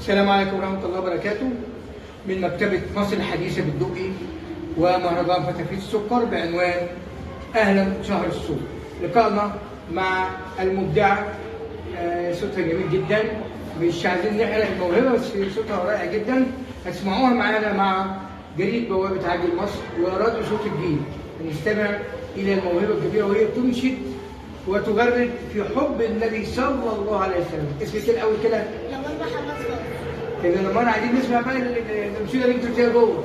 السلام عليكم ورحمة الله وبركاته. من مكتبة مصر الحديثة بالدقي ومهرجان فتافيت السكر بعنوان أهلا شهر الصوت. لقائنا مع المبدعة صوتها جميل جدا، مش عايزين نحرق الموهبة بس صوتها رائع جدا. هتسمعوها معانا مع جريدة بوابة عاجل مصر وراديو صوت الجيل. هنستمع إلى الموهبة الكبيرة وهي تنشد وتغرد في حب النبي صلى الله عليه وسلم. اسمك الأول كده؟ لمار محمد فاضل. كده لمار عايزين نسمع بقى الأنشودة اللي انتوا بتقولوها جوه.